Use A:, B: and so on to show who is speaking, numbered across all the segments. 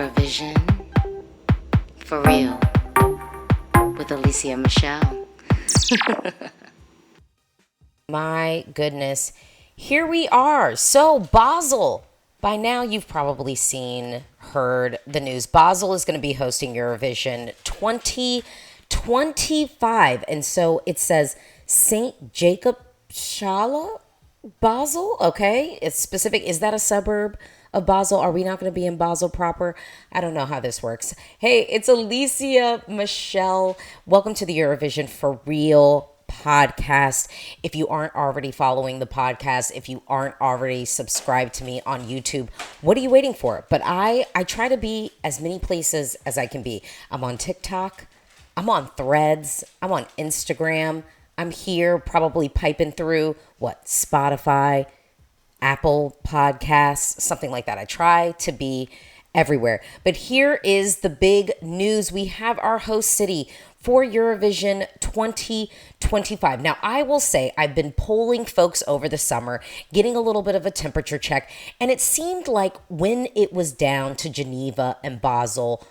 A: Eurovision for real with Alesia Michelle.
B: My goodness, here we are. So Basel, by now you've probably heard the news. Basel is going to be hosting Eurovision 2025. And so it says St. Jakobshalle, Basel. Okay. It's specific. Is that a suburb of Basel? Are we not going to be in Basel proper? I don't know how this works. Hey, it's Alesia Michelle. Welcome to the Eurovision for Real podcast. If you aren't already following the podcast, if you aren't already subscribed to me on YouTube, what are you waiting for? But I try to be as many places as I can be. I'm on TikTok. I'm on Threads. I'm on Instagram. I'm here probably piping through Spotify, Apple Podcasts, something like that. I try to be everywhere. But here is the big news. We have our host city for Eurovision 2025. Now, I will say I've been polling folks over the summer, getting a little bit of a temperature check, and it seemed like when it was down to Geneva and Basel,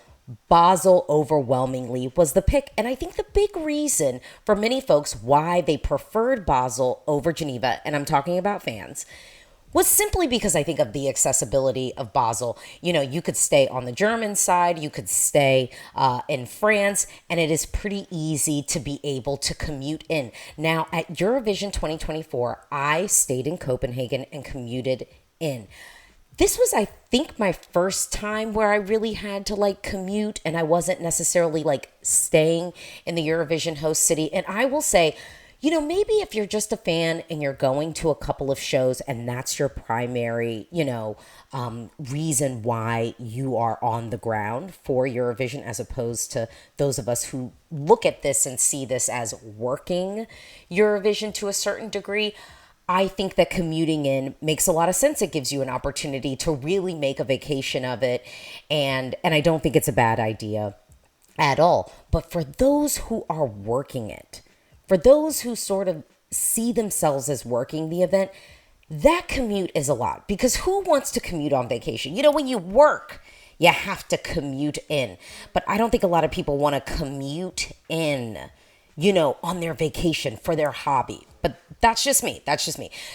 B: Basel overwhelmingly was the pick. And I think the big reason for many folks why they preferred Basel over Geneva, and I'm talking about fans, was simply because I think of the accessibility of Basel. You know, you could stay on the German side, you could stay in France, and it is pretty easy to be able to commute in. Now, at Eurovision 2024, I stayed in Copenhagen and commuted in. This was, I think, my first time where I really had to commute, and I wasn't necessarily staying in the Eurovision host city. And I will say, you know, maybe if you're just a fan and you're going to a couple of shows and that's your primary, reason why you are on the ground for Eurovision, as opposed to those of us who look at this and see this as working Eurovision to a certain degree, I think that commuting in makes a lot of sense. It gives you an opportunity to really make a vacation of it. And I don't think it's a bad idea at all. But for those who are working it, for those who sort of see themselves as working the event, that commute is a lot. Because who wants to commute on vacation? You know, when you work, you have to commute in. But I don't think a lot of people want to commute in, on their vacation for their hobby. But that's just me.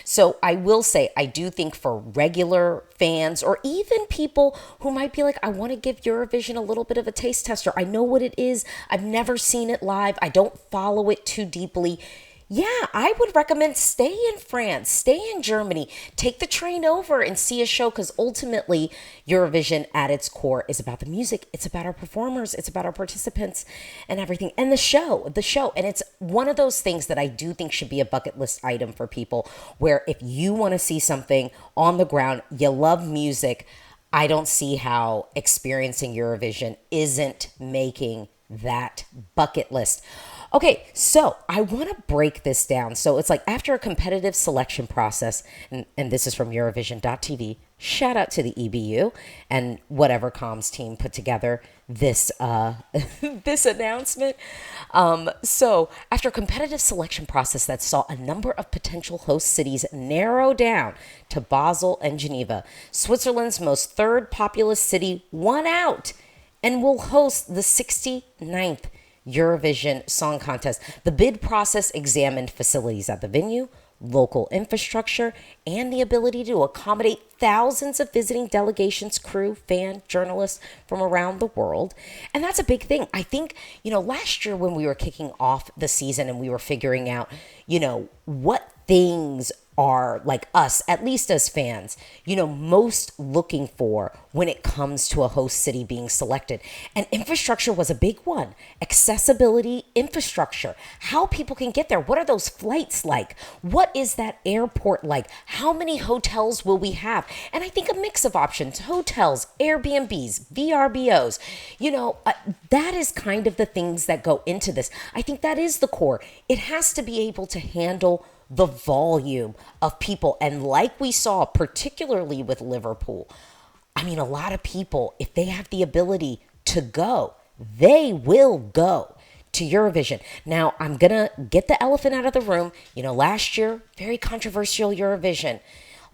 B: So I will say, I do think for regular fans or even people who might be like, I want to give Eurovision a little bit of a taste tester. I know what it is. I've never seen it live. I don't follow it too deeply. Yeah, I would recommend stay in France, stay in Germany, take the train over and see a show, because ultimately Eurovision at its core is about the music. It's about our performers. It's about our participants and everything. And the show. And it's one of those things that I do think should be a bucket list item for people, where if you want to see something on the ground, you love music, I don't see how experiencing Eurovision isn't making that bucket list. Okay, so I want to break this down. So it's after a competitive selection process, and this is from Eurovision.tv, shout out to the EBU and whatever comms team put together this this announcement. So after a competitive selection process that saw a number of potential host cities narrow down to Basel and Geneva, Switzerland's most third populous city won out and will host the 69th Eurovision Song Contest. The bid process examined facilities at the venue, local infrastructure, and the ability to accommodate thousands of visiting delegations, crew, fan, journalists from around the world. And that's a big thing. I think, last year when we were kicking off the season and we were figuring out, what things are us, at least as fans, most looking for when it comes to a host city being selected. And infrastructure was a big one. Accessibility, infrastructure, how people can get there. What are those flights like? What is that airport like? How many hotels will we have? And I think a mix of options: hotels, Airbnbs, VRBOs. That is kind of the things that go into this. I think that is the core. It has to be able to handle the volume of people. And like we saw, particularly with Liverpool, I mean, a lot of people, if they have the ability to go, they will go to Eurovision. Now, I'm going to get the elephant out of the room. Last year, very controversial Eurovision.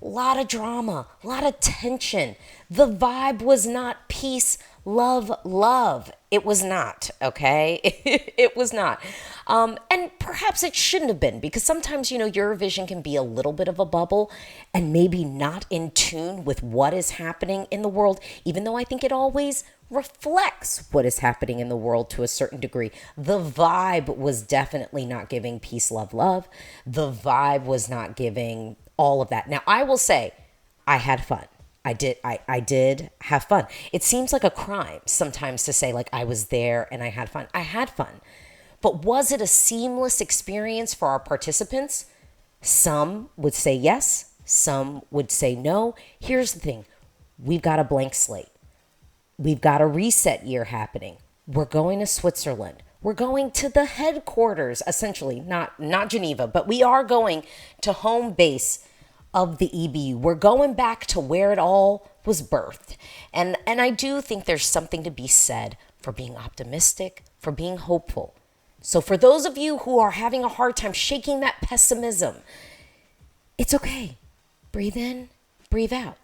B: A lot of drama, a lot of tension. The vibe was not peace, love, love. It was not, okay? It was not. And perhaps it shouldn't have been, because sometimes, Eurovision can be a little bit of a bubble and maybe not in tune with what is happening in the world, even though I think it always reflects what is happening in the world to a certain degree. The vibe was definitely not giving peace, love, love. The vibe was not giving all of that. Now, I will say, I had fun. I did have fun. It seems like a crime sometimes to say, like, I was there and I had fun. I had fun. But was it a seamless experience for our participants? Some would say yes. Some would say no. Here's the thing. We've got a blank slate. We've got a reset year happening. We're going to Switzerland. We're going to the headquarters, essentially, not Geneva, but we are going to home base of the EBU. We're going back to where it all was birthed. And I do think there's something to be said for being optimistic, for being hopeful. So for those of you who are having a hard time shaking that pessimism, it's okay. Breathe in, breathe out.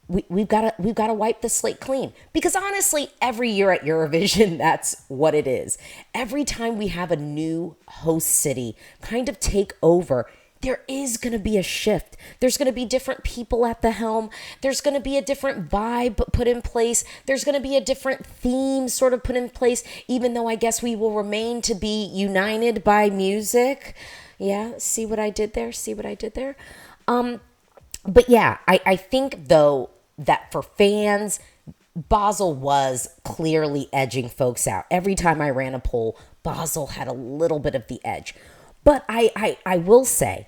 B: We've got to wipe the slate clean, because honestly, every year at Eurovision, that's what it is. Every time we have a new host city kind of take over, there is going to be a shift. There's going to be different people at the helm. There's going to be a different vibe put in place. There's going to be a different theme sort of put in place, even though I guess we will remain to be united by music. Yeah, see what I did there? But yeah, I think, though, that for fans, Basel was clearly edging folks out. Every time I ran a poll, Basel had a little bit of the edge. But I will say,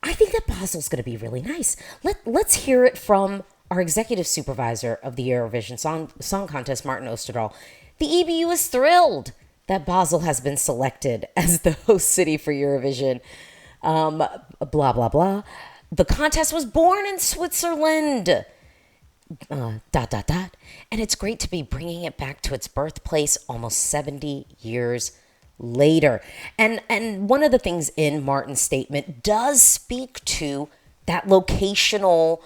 B: I think that Basel's going to be really nice. Let's hear it from our executive supervisor of the Eurovision Song Contest, Martin Osterdahl. The EBU is thrilled that Basel has been selected as the host city for Eurovision. Blah, blah, blah. The contest was born in Switzerland. ... And it's great to be bringing it back to its birthplace almost 70 years later. And one of the things in Martin's statement does speak to that locational,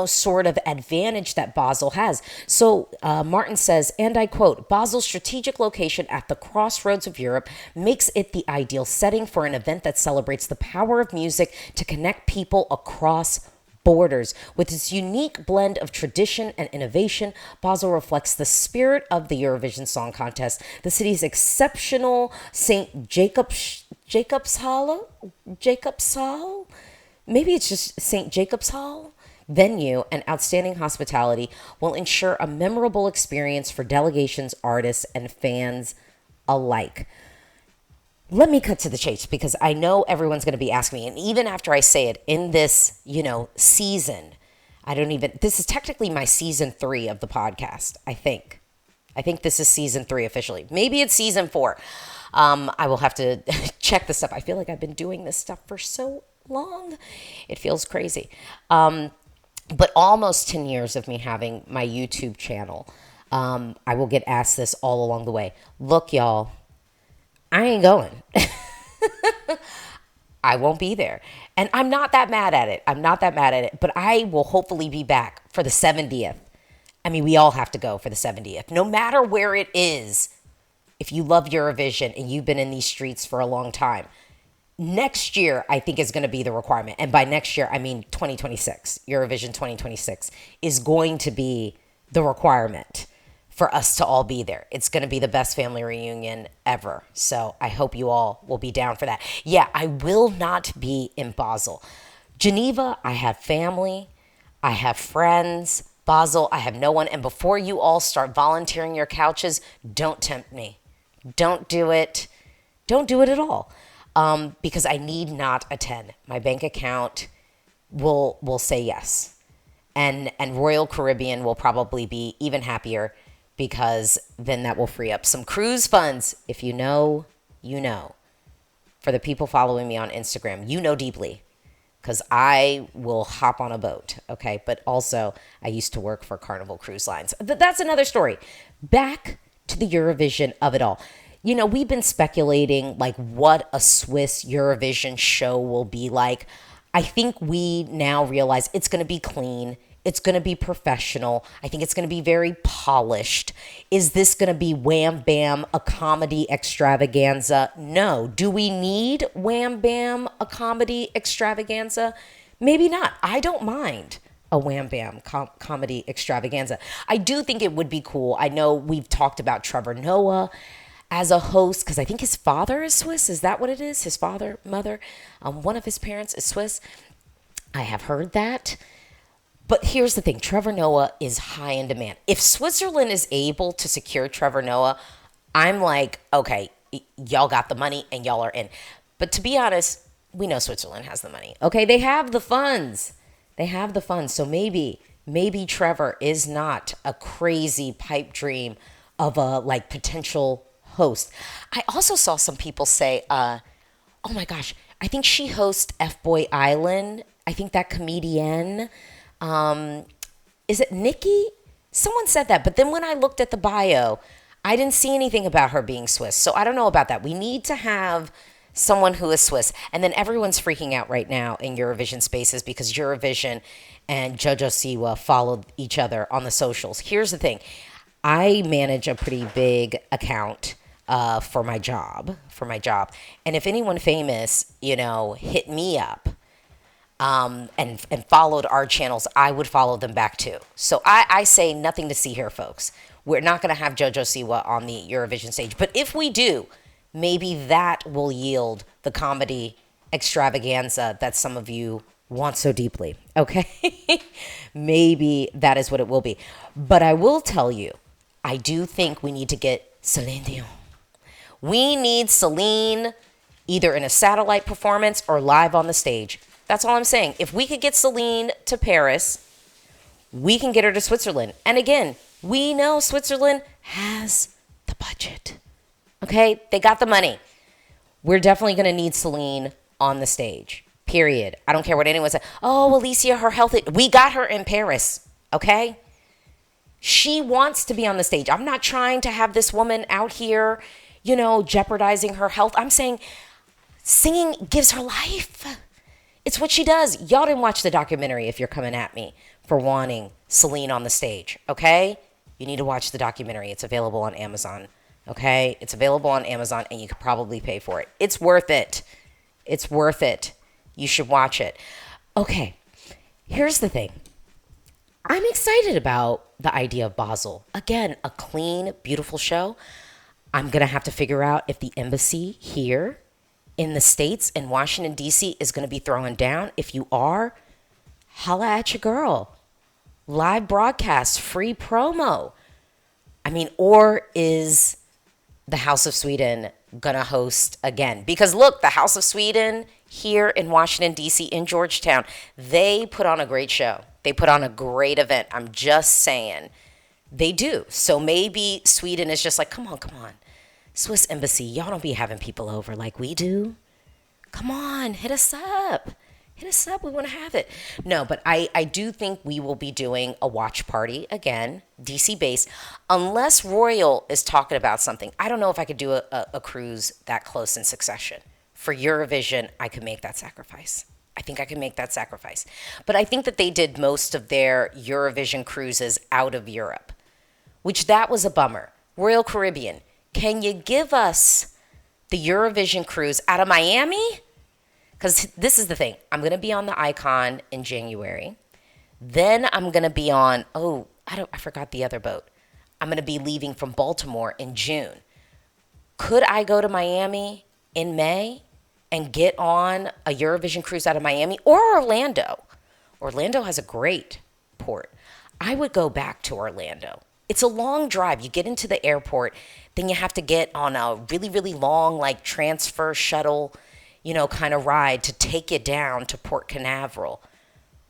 B: sort of advantage that Basel has. So Martin says, and I quote, Basel's strategic location at the crossroads of Europe makes it the ideal setting for an event that celebrates the power of music to connect people across borders. With its unique blend of tradition and innovation, Basel reflects the spirit of the Eurovision Song Contest. The city's exceptional Jakobshalle? Maybe it's just St. Jakobshalle venue and outstanding hospitality will ensure a memorable experience for delegations, artists, and fans alike. Let me cut to the chase, because I know everyone's going to be asking me, and even after I say it in this, season, this is technically my season 3 of the podcast, I think. I think this is season 3 officially. Maybe it's season 4. I will have to check this stuff. I feel like I've been doing this stuff for so long. It feels crazy. But almost 10 years of me having my YouTube channel, I will get asked this all along the way. Look, y'all, I ain't going. I won't be there. And I'm not that mad at it. But I will hopefully be back for the 70th. I mean, we all have to go for the 70th. No matter where it is, if you love Eurovision and you've been in these streets for a long time, next year, I think, is going to be the requirement. And by next year, I mean 2026. Eurovision 2026 is going to be the requirement for us to all be there. It's going to be the best family reunion ever. So I hope you all will be down for that. Yeah, I will not be in Basel. Geneva, I have family. I have friends. Basel, I have no one. And before you all start volunteering your couches, don't tempt me. Don't do it. Don't do it at all. Because I need not attend. My bank account will say yes. And Royal Caribbean will probably be even happier, because then that will free up some cruise funds. If you know, you know. For the people following me on Instagram, you know deeply, because I will hop on a boat, okay? But also, I used to work for Carnival Cruise Lines. That's another story. Back to the Eurovision of it all. We've been speculating, like, what a Swiss Eurovision show will be like. I think we now realize it's going to be clean. It's going to be professional. I think it's going to be very polished. Is this going to be wham bam, a comedy extravaganza? No. Do we need wham bam, a comedy extravaganza? Maybe not. I don't mind a wham bam comedy extravaganza. I do think it would be cool. I know we've talked about Trevor Noah as a host because I think his father is Swiss. Is that what it is? His father, mother, one of his parents is Swiss. I have heard that. But here's the thing. Trevor Noah is high in demand. If Switzerland is able to secure Trevor Noah, I'm like, okay, y'all got the money and y'all are in. But to be honest, we know Switzerland has the money. Okay, they have the funds. They have the funds. So maybe Trevor is not a crazy pipe dream of a like potential host. I also saw some people say, oh my gosh, I think she hosts F-Boy Island. I think that comedian, is it Nikki? Someone said that. But then when I looked at the bio, I didn't see anything about her being Swiss. So I don't know about that. We need to have someone who is Swiss. And then everyone's freaking out right now in Eurovision spaces because Eurovision and Jojo Siwa followed each other on the socials. Here's the thing. I manage a pretty big account for my job. And if anyone famous, hit me up and followed our channels, I would follow them back too. So I say nothing to see here, folks. We're not going to have Jojo Siwa on the Eurovision stage. But if we do, maybe that will yield the comedy extravaganza that some of you want so deeply. Okay? Maybe that is what it will be. But I will tell you, I do think we need to get Celine Dion. We need Celine either in a satellite performance or live on the stage. That's all I'm saying. If we could get Celine to Paris, we can get her to Switzerland. And again, we know Switzerland has the budget. Okay? They got the money. We're definitely going to need Celine on the stage. Period. I don't care what anyone says. Oh, Alesia, her health. We got her in Paris. Okay? She wants to be on the stage. I'm not trying to have this woman out here, jeopardizing her health. I'm saying singing gives her life. It's what she does. Y'all didn't watch the documentary if you're coming at me for wanting Celine on the stage, okay? You need to watch the documentary. It's available on Amazon, okay? It's available on Amazon, and you could probably pay for it. It's worth it. It's worth it. You should watch it. Okay, here's the thing. I'm excited about the idea of Basel. Again, a clean, beautiful show. I'm going to have to figure out if the embassy here in the States in Washington, D.C. is going to be throwing down. If you are, holla at your girl. Live broadcast, free promo. Or is the House of Sweden going to host again? Because look, the House of Sweden here in Washington, D.C., in Georgetown, they put on a great show. They put on a great event. I'm just saying. They do. So maybe Sweden is just like, come on. Swiss Embassy, y'all don't be having people over like we do. Come on, hit us up. We want to have it. No, but I do think we will be doing a watch party again, DC based, unless Royal is talking about something. I don't know if I could do a cruise that close in succession. For Eurovision, I could make that sacrifice. I think I can make that sacrifice. But I think that they did most of their Eurovision cruises out of Europe, which that was a bummer. Royal Caribbean, can you give us the Eurovision cruise out of Miami? Because this is the thing. I'm going to be on the Icon in January. Then I'm going to be on, I forgot the other boat. I'm going to be leaving from Baltimore in June. Could I go to Miami in May and get on a Eurovision cruise out of Miami or Orlando? Orlando has a great port. I would go back to Orlando. It's a long drive. You get into the airport, then you have to get on a really, really long transfer shuttle, kind of ride to take you down to Port Canaveral.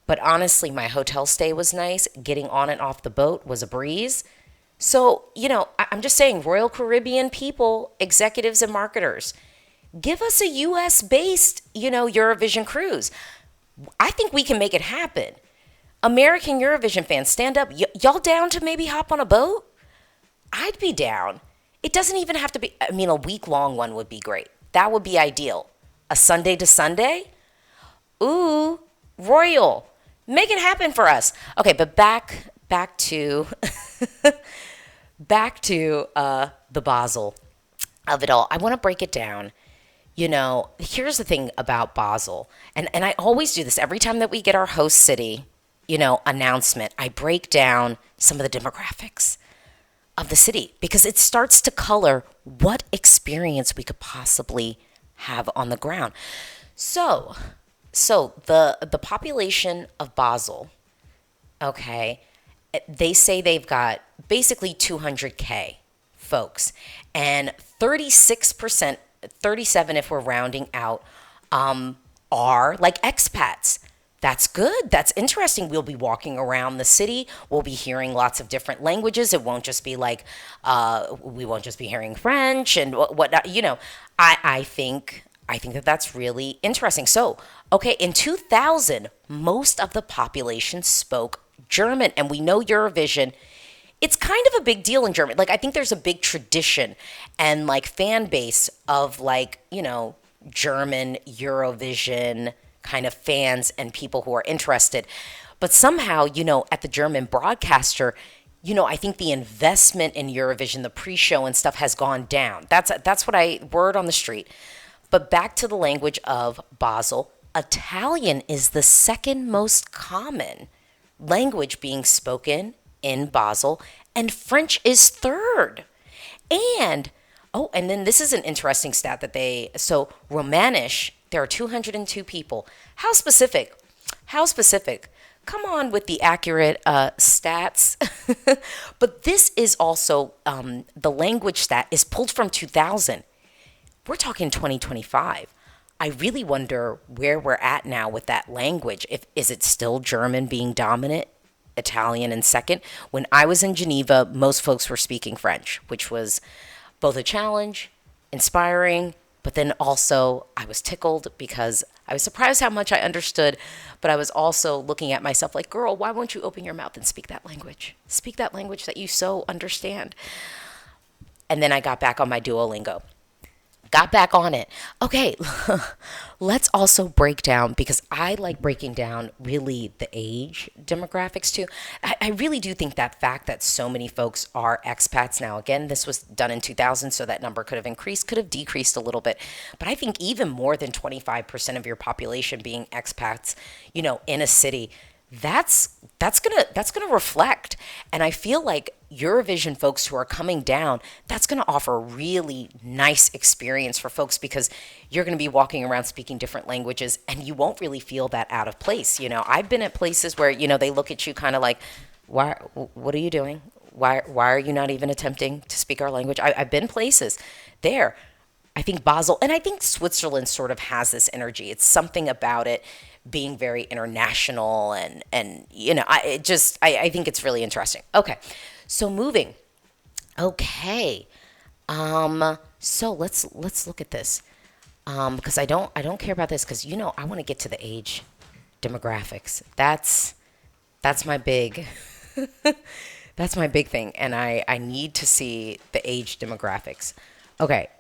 B: But honestly, my hotel stay was nice. Getting on and off the boat was a breeze. So, I'm just saying, Royal Caribbean people, executives and marketers, give us a U.S.-based, Eurovision cruise. I think we can make it happen. American Eurovision fans, stand up. Y'all down to maybe hop on a boat? I'd be down. It doesn't even have to be, a week-long one would be great. That would be ideal. A Sunday to Sunday? Ooh, royal. Make it happen for us. Okay, but back to the Basel of it all. I want to break it down. Here's the thing about Basel, and I always do this every time that we get our host city, announcement. I break down some of the demographics of the city because it starts to color what experience we could possibly have on the ground. So the population of Basel, okay, they say they've got basically 200K folks, and 36%, 37 if we're rounding out, are like expats. That's good. That's interesting. We'll be walking around the city. We'll be hearing lots of different languages. It won't just be like, we won't just be hearing French and whatnot. I think that that's really interesting. So, okay, in 2000, most of the population spoke German, and we know Eurovision. It's kind of a big deal in Germany. Like, I think there's a big tradition and like fan base of like, German Eurovision kind of fans and people who are interested. But somehow, at the German broadcaster, I think the investment in Eurovision, the pre-show and stuff has gone down. That's what word on the street. But back to the language of Basel, Italian is the second most common language being spoken in Basel, and French is third. And then this is an interesting stat so Romanish, there are 202 people. How specific? Come on with the accurate stats. But this is also, the language stat is pulled from 2000. We're talking 2025. I really wonder where we're at now with that language. Is it still German being dominant, Italian in second? When I was in Geneva, most folks were speaking French, which was both a challenge, inspiring, but then also I was tickled because I was surprised how much I understood, but I was also looking at myself like, girl, why won't you open your mouth and speak that language? Speak that language that you so understand. And then I got back on my Duolingo. Got back on it. Okay, let's also break down, because I like breaking down really the age demographics too. I really do think that fact that so many folks are expats now, again, this was done in 2000, so that number could have increased, could have decreased a little bit. But I think even more than 25% of your population being expats, in a city, that's gonna reflect. And I feel like Eurovision folks who are coming down, that's gonna offer a really nice experience for folks, because you're gonna be walking around speaking different languages and you won't really feel that out of place. I've been at places where, they look at you kind of like, what are you doing? Why are you not even attempting to speak our language? I've been places there. I think Basel, and I think Switzerland sort of has this energy. It's something about it being very international, and I think it's really interesting. Okay, so moving. Okay, so let's look at this, because I don't care about this, because I want to get to the age demographics. That's my big that's my big thing, and I need to see the age demographics. Okay,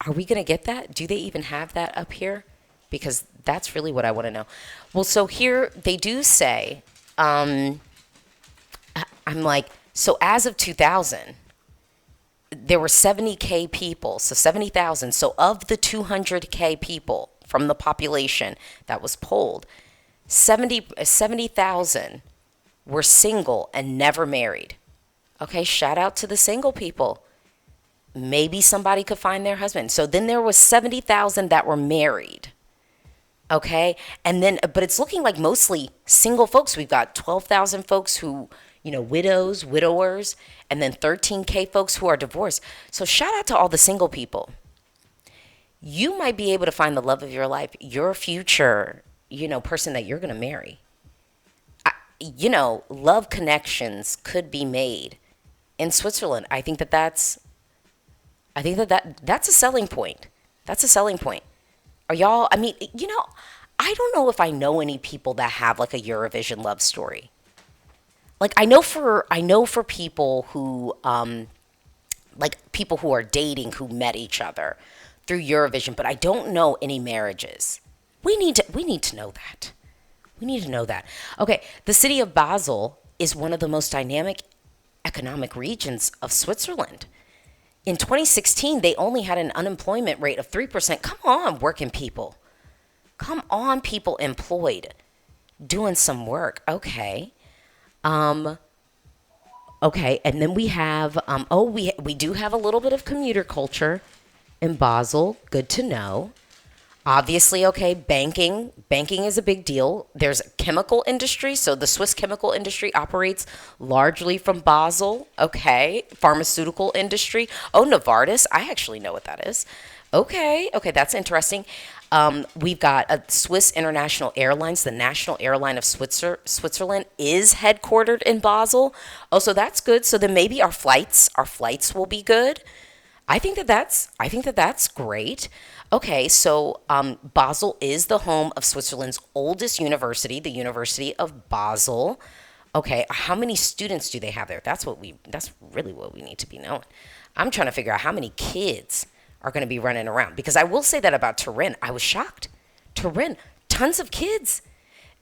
B: are we gonna get that? Do they even have that up here? Because that's really what I want to know. Well, so here they do say, I'm like, so as of 2000, there were 70K people, so 70,000. So of the 200K people from the population that was polled, 70,000 were single and never married. Okay, shout out to the single people. Maybe somebody could find their husband. So then there was 70,000 that were married. Okay, and then, but it's looking like mostly single folks. We've got 12,000 folks who, widows, widowers, and then 13K folks who are divorced. So shout out to all the single people. You might be able to find the love of your life, your future, person that you're going to marry. Love connections could be made in Switzerland. I think that's a selling point. That's a selling point. Are y'all, I don't know if I know any people that have like a Eurovision love story. Like I know for people who, like people who are dating who met each other through Eurovision, but I don't know any marriages. We need to know that. We need to know that. Okay, the city of Basel is one of the most dynamic economic regions of Switzerland. In 2016, they only had an unemployment rate of 3%. Come on, working people. Come on, people employed, doing some work. Okay. Okay, and then we have we do have a little bit of commuter culture in Basel. Good to know. Obviously, okay, banking is a big deal. There's a chemical industry, so the Swiss chemical industry operates largely from Basel. Okay, pharmaceutical industry. Oh, Novartis, I actually know what that is. Okay, that's interesting. We've got a Swiss International Airlines, the national airline of Switzerland, is headquartered in Basel. Oh, so that's good. So then maybe our flights will be good. I think that that's great. Okay, so Basel is the home of Switzerland's oldest university, the University of Basel. Okay, how many students do they have there? That's really what we need to be knowing. I'm trying to figure out how many kids are going to be running around, because I will say that about Turin. I was shocked. Turin, tons of kids.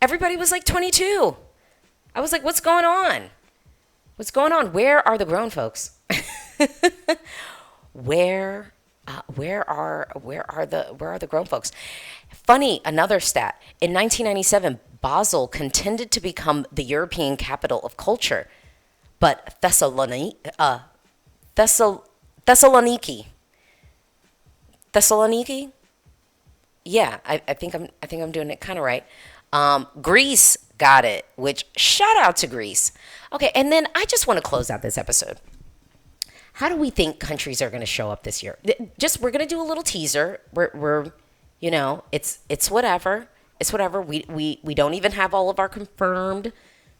B: Everybody was like 22. I was like, what's going on? What's going on? Where are the grown folks? Where are the grown folks? Funny, another stat. In 1997, Basel contended to become the European capital of culture, but Thessaloniki, yeah, I think I'm doing it kind of right. Greece got it, which shout out to Greece. Okay, and then I just want to close out this episode. How do we think countries are going to show up this year? We're going to do a little teaser. We're it's whatever. It's whatever. We don't even have all of our confirmed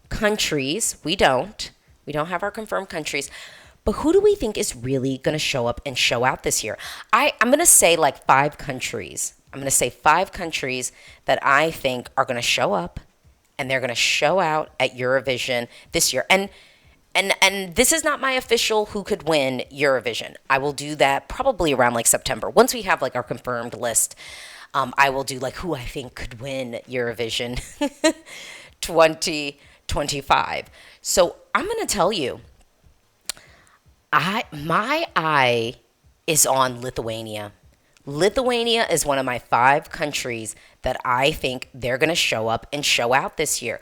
B: countries. We don't have our confirmed countries. But who do we think is really going to show up and show out this year? I'm going to say like 5 countries. I'm going to say 5 countries that I think are going to show up and they're going to show out at Eurovision this year. And this is not my official who could win Eurovision. I will do that probably around like September. Once we have like our confirmed list, I will do like who I think could win Eurovision 2025. So I'm going to tell you, my eye is on Lithuania. Lithuania is one of my 5 countries that I think they're going to show up and show out this year.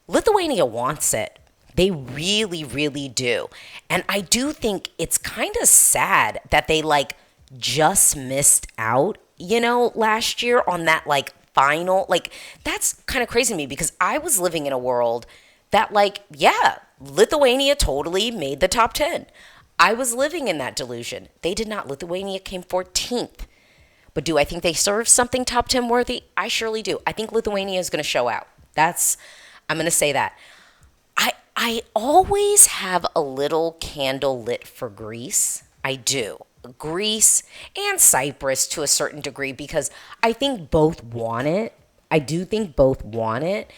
B: Lithuania wants it. They really, really do. And I do think it's kind of sad that they like just missed out, last year on that like final, like that's kind of crazy to me, because I was living in a world that like, yeah, Lithuania totally made the top 10. I was living in that delusion. They did not. Lithuania came 14th. But do I think they serve something top 10 worthy? I surely do. I think Lithuania is going to show out. I'm going to say that. I always have a little candle lit for Greece. I do. Greece and Cyprus to a certain degree, because I think both want it. I do think both want it.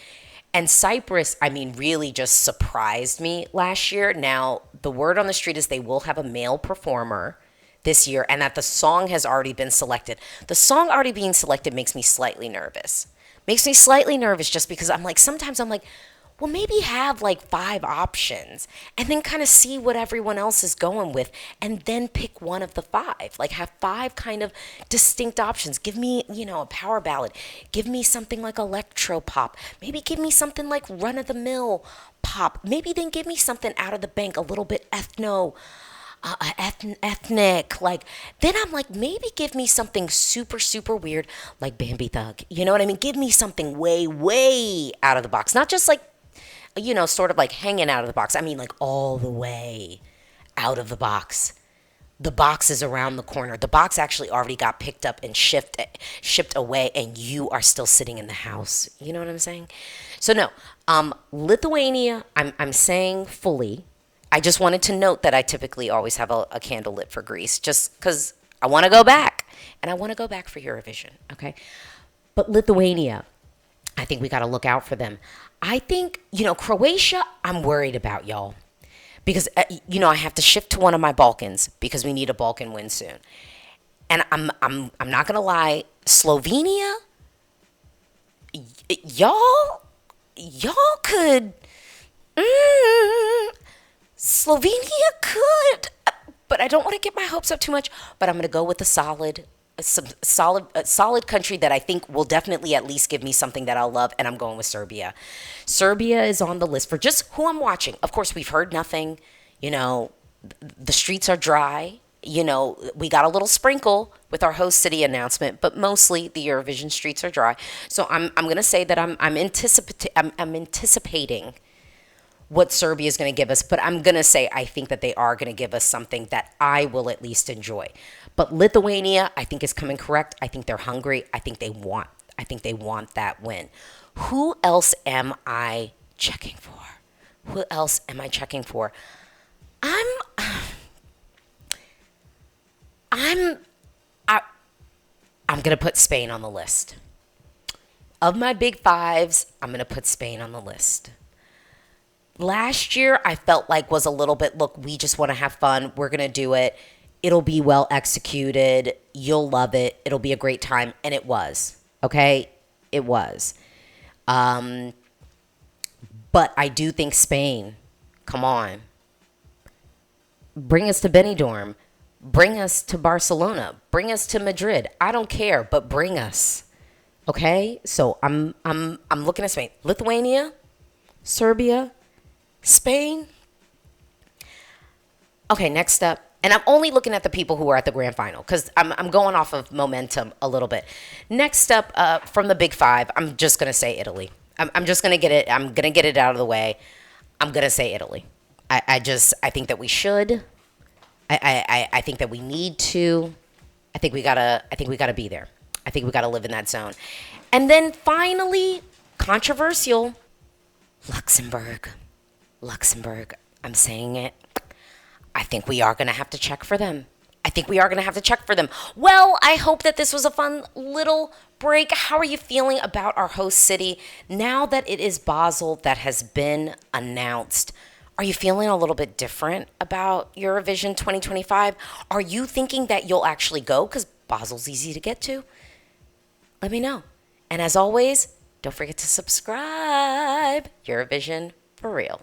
B: And Cyprus, really just surprised me last year. Now, the word on the street is they will have a male performer this year, and that the song has already been selected. The song already being selected makes me slightly nervous. Just because sometimes I'm like, well, maybe have like 5 options and then kind of see what everyone else is going with and then pick one of the 5. Like have 5 kind of distinct options. Give me, a power ballad. Give me something like electro pop. Maybe give me something like run of the mill pop. Maybe then give me something out of the bank, a little bit ethnic. Like then I'm like, maybe give me something super, super weird like Bambi Thug. You know what I mean? Give me something way, way out of the box. Not just like, sort of like hanging out of the box. Like all the way out of the box. The box is around the corner. The box actually already got picked up and shipped away, and you are still sitting in the house. You know what I'm saying? So no, Lithuania, I'm saying fully. I just wanted to note that I typically always have a candle lit for Greece, just because I want to go back, and I want to go back for Eurovision, okay? But Lithuania, I think we got to look out for them. I think, Croatia, I'm worried about, y'all. Because, I have to shift to one of my Balkans because we need a Balkan win soon. And I'm not going to lie, Slovenia, y'all could, Slovenia could, but I don't want to get my hopes up too much. But I'm going to go with a solid country that I think will definitely at least give me something that I'll love, and I'm going with Serbia. Serbia is on the list for just who I'm watching. Of course, we've heard nothing. The streets are dry. We got a little sprinkle with our host city announcement, but mostly the Eurovision streets are dry. So I'm going to say that I'm anticipating what Serbia is going to give us, but I'm going to say I think that they are going to give us something that I will at least enjoy. But Lithuania, I think, is coming correct. I think they're hungry. I think they want that win. Who else am I checking for? I'm going to put Spain on the list. Of my big fives, I'm going to put Spain on the list. Last year, I felt like was a little bit, look, we just want to have fun. We're going to do it. It'll be well executed. You'll love it. It'll be a great time. And it was. Okay? It was. But I do think Spain, come on. Bring us to Benidorm. Bring us to Barcelona. Bring us to Madrid. I don't care, but bring us. Okay? So I'm looking at Spain. Lithuania, Serbia, Spain. Okay, next up. And I'm only looking at the people who are at the grand final because I'm going off of momentum a little bit. Next up, from the big five, I'm just going to say Italy. I'm just going to get it. I'm going to get it out of the way. I'm going to say Italy. I think that we should. I think that we need to. I think we gotta be there. I think we gotta live in that zone. And then finally, controversial, Luxembourg. I'm saying it. I think we are going to have to check for them. Well, I hope that this was a fun little break. How are you feeling about our host city now that it is Basel that has been announced? Are you feeling a little bit different about Eurovision 2025? Are you thinking that you'll actually go? Because Basel's easy to get to. Let me know. And as always, don't forget to subscribe. Eurovision for real.